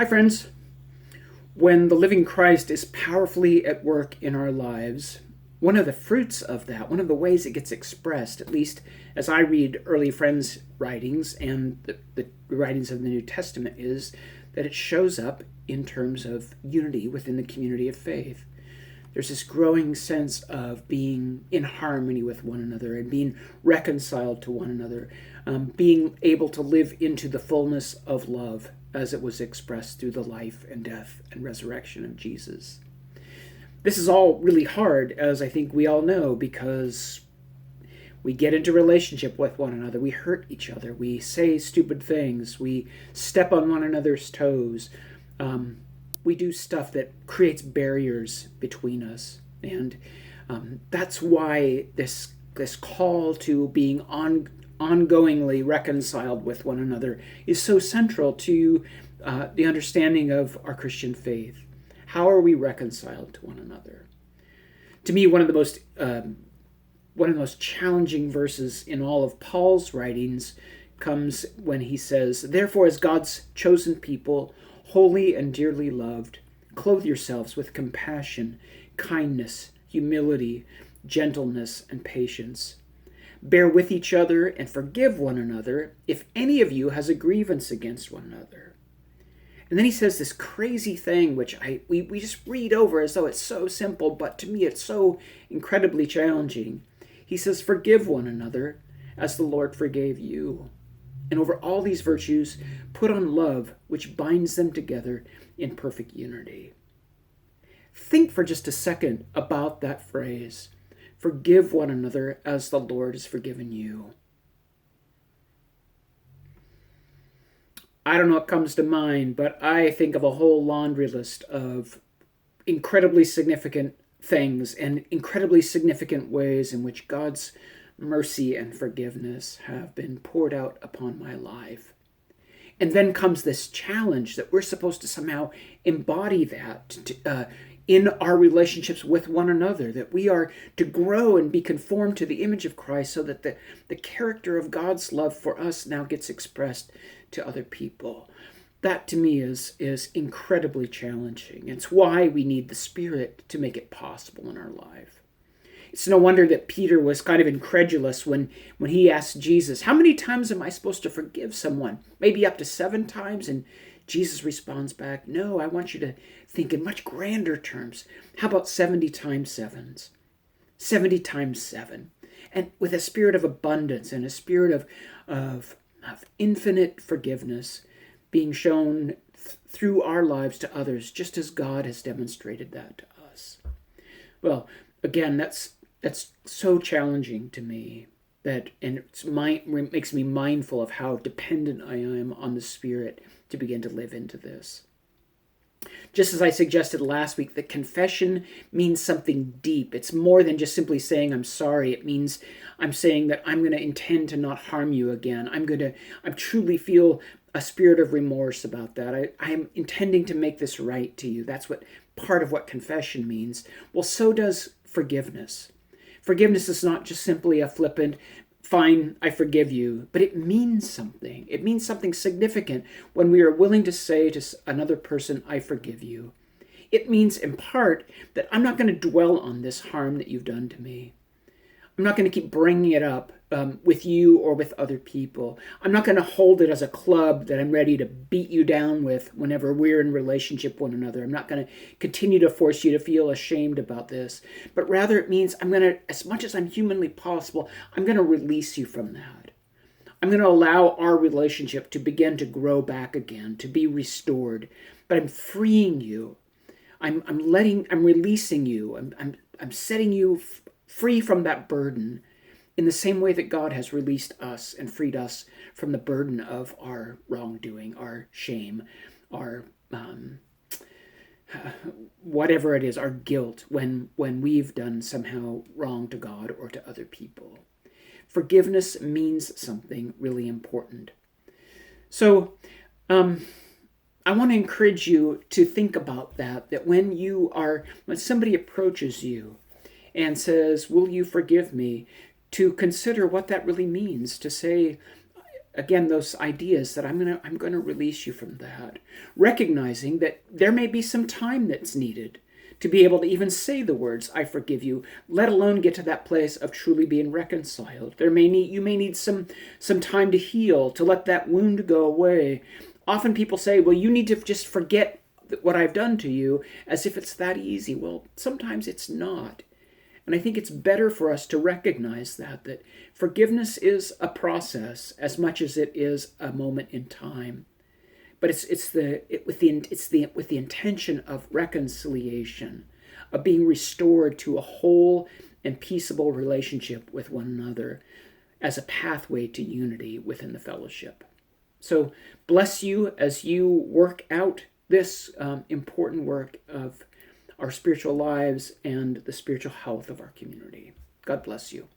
Hi, friends. When the living Christ is powerfully at work in our lives, one of the fruits of that, one of the ways it gets expressed, at least as I read early friends' writings and the writings of the New Testament, is that it shows up in terms of unity within the community of faith. There's this growing sense of being in harmony with one another and being reconciled to one another, being able to live into the fullness of love as it was expressed through the life and death and resurrection of Jesus. This is all really hard, as I think we all know, because we get into relationship with one another, we hurt each other, we say stupid things, we step on one another's toes, we do stuff that creates barriers between us. And that's why this call to being ongoingly reconciled with one another is so central to the understanding of our Christian faith. How are we reconciled to one another? To me, one of the most challenging verses in all of Paul's writings comes when he says, "Therefore, as God's chosen people, holy and dearly loved, clothe yourselves with compassion, kindness, humility, gentleness, and patience. Bear with each other and forgive one another if any of you has a grievance against one another." And then he says this crazy thing, which we just read over as though it's so simple, but to me it's so incredibly challenging. He says, "Forgive one another as the Lord forgave you. And over all these virtues, put on love, which binds them together in perfect unity." Think for just a second about that phrase. Forgive one another as the Lord has forgiven you. I don't know what comes to mind, but I think of a whole laundry list of incredibly significant things and incredibly significant ways in which God's mercy and forgiveness have been poured out upon my life. And then comes this challenge that we're supposed to somehow embody that in our relationships with one another, that we are to grow and be conformed to the image of Christ so that the character of God's love for us now gets expressed to other people. That to me is incredibly challenging. It's why we need the Spirit to make it possible in our life. It's no wonder that Peter was kind of incredulous when he asked Jesus, "How many times am I supposed to forgive someone? Maybe up to 7 times? And Jesus responds back, "No, I want you to think in much grander terms. How about 70 times 7? 70 times 7. And with a spirit of abundance and a spirit of infinite forgiveness being shown through our lives to others, just as God has demonstrated that to us." Well, again, that's so challenging to me, and it makes me mindful of how dependent I am on the Spirit to begin to live into this. Just as I suggested last week, that confession means something deep. It's more than just simply saying I'm sorry. It means I'm saying that I'm going to intend to not harm you again. I truly feel a spirit of remorse about that. I'm intending to make this right to you. That's what part of what confession means. Well, so does forgiveness. Forgiveness is not just simply a flippant, "Fine, I forgive you," but it means something. It means something significant when we are willing to say to another person, "I forgive you." It means, in part, that I'm not going to dwell on this harm that you've done to me. I'm not going to keep bringing it up with you or with other people. I'm not going to hold it as a club that I'm ready to beat you down with whenever we're in relationship with one another. I'm not going to continue to force you to feel ashamed about this. But rather it means I'm going to, as much as I'm humanly possible, I'm going to release you from that. I'm going to allow our relationship to begin to grow back again, to be restored. But I'm freeing you. I'm releasing you. I'm setting you free from that burden, in the same way that God has released us and freed us from the burden of our wrongdoing, our shame, our whatever it is, our guilt when we've done somehow wrong to God or to other people. Forgiveness means something really important. So I want to encourage you to think about that when somebody approaches you and says, "Will you forgive me?" to consider what that really means, to say, again, those ideas that I'm going to release you from that, recognizing that there may be some time that's needed to be able to even say the words, I forgive you, let alone get to that place of truly being reconciled. You may need some time to heal, to let that wound go away. Often people say, well, you need to just forget what I've done to you, as if it's that easy. Well, sometimes it's not. And I think it's better for us to recognize that forgiveness is a process as much as it is a moment in time. But with the intention of reconciliation, of being restored to a whole and peaceable relationship with one another as a pathway to unity within the fellowship. So bless you as you work out this important work of our spiritual lives and the spiritual health of our community. God bless you.